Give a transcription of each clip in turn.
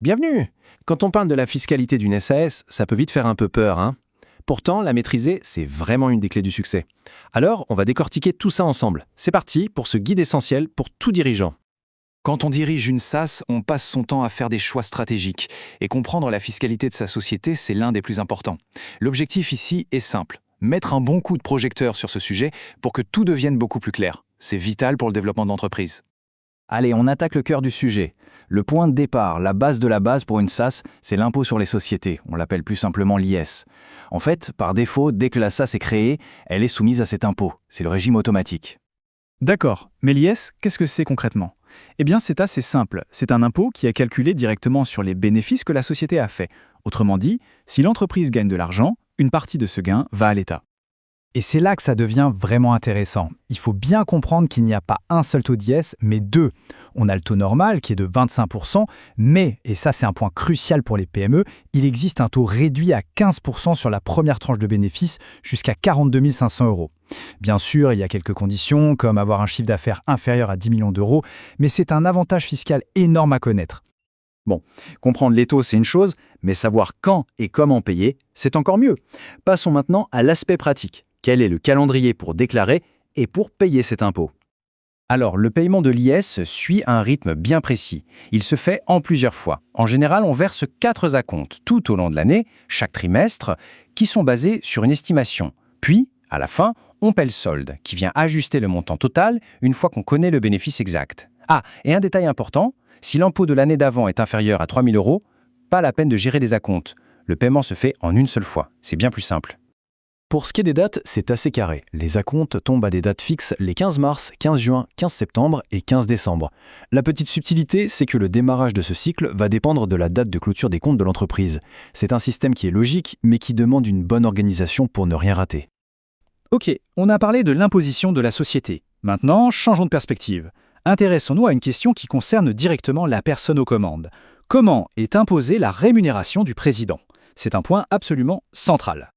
Bienvenue! Quand on parle de la fiscalité d'une SAS, ça peut vite faire un peu peur, hein? Pourtant, la maîtriser, c'est vraiment une des clés du succès. Alors, on va décortiquer tout ça ensemble. C'est parti pour ce guide essentiel pour tout dirigeant. Quand on dirige une SAS, on passe son temps à faire des choix stratégiques. Et comprendre la fiscalité de sa société, c'est l'un des plus importants. L'objectif ici est simple. Mettre un bon coup de projecteur sur ce sujet pour que tout devienne beaucoup plus clair. C'est vital pour le développement de l'entreprise. Allez, on attaque le cœur du sujet. Le point de départ, la base de la base pour une SAS, c'est l'impôt sur les sociétés. On l'appelle plus simplement l'IS. En fait, par défaut, dès que la SAS est créée, elle est soumise à cet impôt. C'est le régime automatique. D'accord, mais l'IS, qu'est-ce que c'est concrètement? Eh bien, c'est assez simple. C'est un impôt qui est calculé directement sur les bénéfices que la société a faits. Autrement dit, si l'entreprise gagne de l'argent, une partie de ce gain va à l'État. Et c'est là que ça devient vraiment intéressant. Il faut bien comprendre qu'il n'y a pas un seul taux d'IS, mais deux. On a le taux normal qui est de 25%, mais, et ça c'est un point crucial pour les PME, il existe un taux réduit à 15% sur la première tranche de bénéfices jusqu'à 42 500 euros. Bien sûr, il y a quelques conditions, comme avoir un chiffre d'affaires inférieur à 10 millions d'euros, mais c'est un avantage fiscal énorme à connaître. Bon, comprendre les taux, c'est une chose, mais savoir quand et comment payer, c'est encore mieux. Passons maintenant à l'aspect pratique. Quel est le calendrier pour déclarer et pour payer cet impôt? Alors, le paiement de l'IS suit un rythme bien précis. Il se fait en plusieurs fois. En général, on verse 4 acomptes tout au long de l'année, chaque trimestre, qui sont basés sur une estimation. Puis, à la fin, on paie le solde, qui vient ajuster le montant total une fois qu'on connaît le bénéfice exact. Ah, et un détail important, si l'impôt de l'année d'avant est inférieur à 3 000 euros, pas la peine de gérer les acomptes. Le paiement se fait en une seule fois. C'est bien plus simple. Pour ce qui est des dates, c'est assez carré. Les acomptes tombent à des dates fixes les 15 mars, 15 juin, 15 septembre et 15 décembre. La petite subtilité, c'est que le démarrage de ce cycle va dépendre de la date de clôture des comptes de l'entreprise. C'est un système qui est logique, mais qui demande une bonne organisation pour ne rien rater. Ok, on a parlé de l'imposition de la société. Maintenant, changeons de perspective. Intéressons-nous à une question qui concerne directement la personne aux commandes. Comment est imposée la rémunération du président? C'est un point absolument central.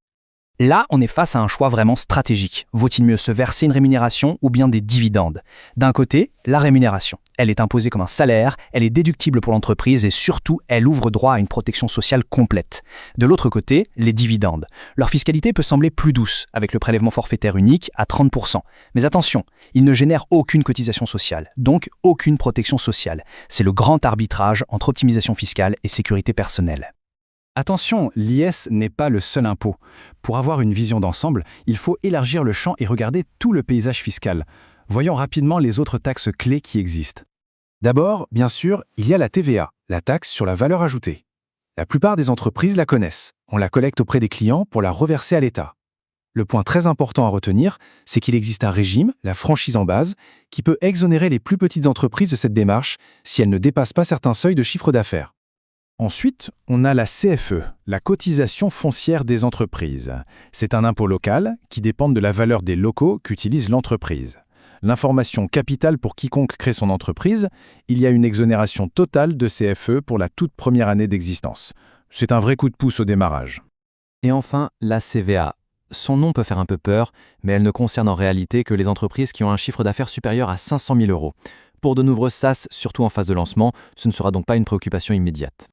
Là, on est face à un choix vraiment stratégique. Vaut-il mieux se verser une rémunération ou bien des dividendes? D'un côté, la rémunération. Elle est imposée comme un salaire, elle est déductible pour l'entreprise et surtout, elle ouvre droit à une protection sociale complète. De l'autre côté, les dividendes. Leur fiscalité peut sembler plus douce, avec le prélèvement forfaitaire unique à 30%. Mais attention, ils ne génèrent aucune cotisation sociale, donc aucune protection sociale. C'est le grand arbitrage entre optimisation fiscale et sécurité personnelle. Attention, l'IS n'est pas le seul impôt. Pour avoir une vision d'ensemble, il faut élargir le champ et regarder tout le paysage fiscal. Voyons rapidement les autres taxes clés qui existent. D'abord, bien sûr, il y a la TVA, la taxe sur la valeur ajoutée. La plupart des entreprises la connaissent. On la collecte auprès des clients pour la reverser à l'État. Le point très important à retenir, c'est qu'il existe un régime, la franchise en base, qui peut exonérer les plus petites entreprises de cette démarche si elles ne dépassent pas certains seuils de chiffre d'affaires. Ensuite, on a la CFE, la cotisation foncière des entreprises. C'est un impôt local qui dépend de la valeur des locaux qu'utilise l'entreprise. L'information capitale pour quiconque crée son entreprise, il y a une exonération totale de CFE pour la toute première année d'existence. C'est un vrai coup de pouce au démarrage. Et enfin, la CVA. Son nom peut faire un peu peur, mais elle ne concerne en réalité que les entreprises qui ont un chiffre d'affaires supérieur à 500 000 euros. Pour de nombreuses SAS, surtout en phase de lancement, ce ne sera donc pas une préoccupation immédiate.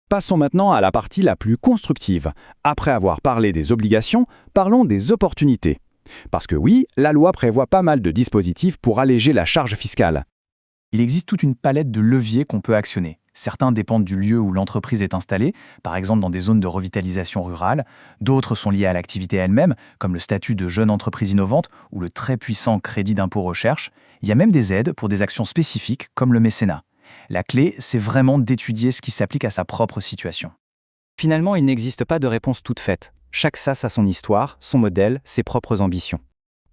Passons maintenant à la partie la plus constructive. Après avoir parlé des obligations, parlons des opportunités. Parce que oui, la loi prévoit pas mal de dispositifs pour alléger la charge fiscale. Il existe toute une palette de leviers qu'on peut actionner. Certains dépendent du lieu où l'entreprise est installée, par exemple dans des zones de revitalisation rurale. D'autres sont liés à l'activité elle-même, comme le statut de jeune entreprise innovante ou le très puissant crédit d'impôt recherche. Il y a même des aides pour des actions spécifiques, comme le mécénat. La clé, c'est vraiment d'étudier ce qui s'applique à sa propre situation. Finalement, il n'existe pas de réponse toute faite. Chaque SAS a son histoire, son modèle, ses propres ambitions.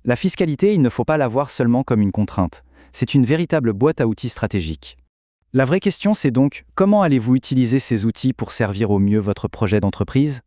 La fiscalité, il ne faut pas la voir seulement comme une contrainte. C'est une véritable boîte à outils stratégique. La vraie question, c'est donc, comment allez-vous utiliser ces outils pour servir au mieux votre projet d'entreprise ?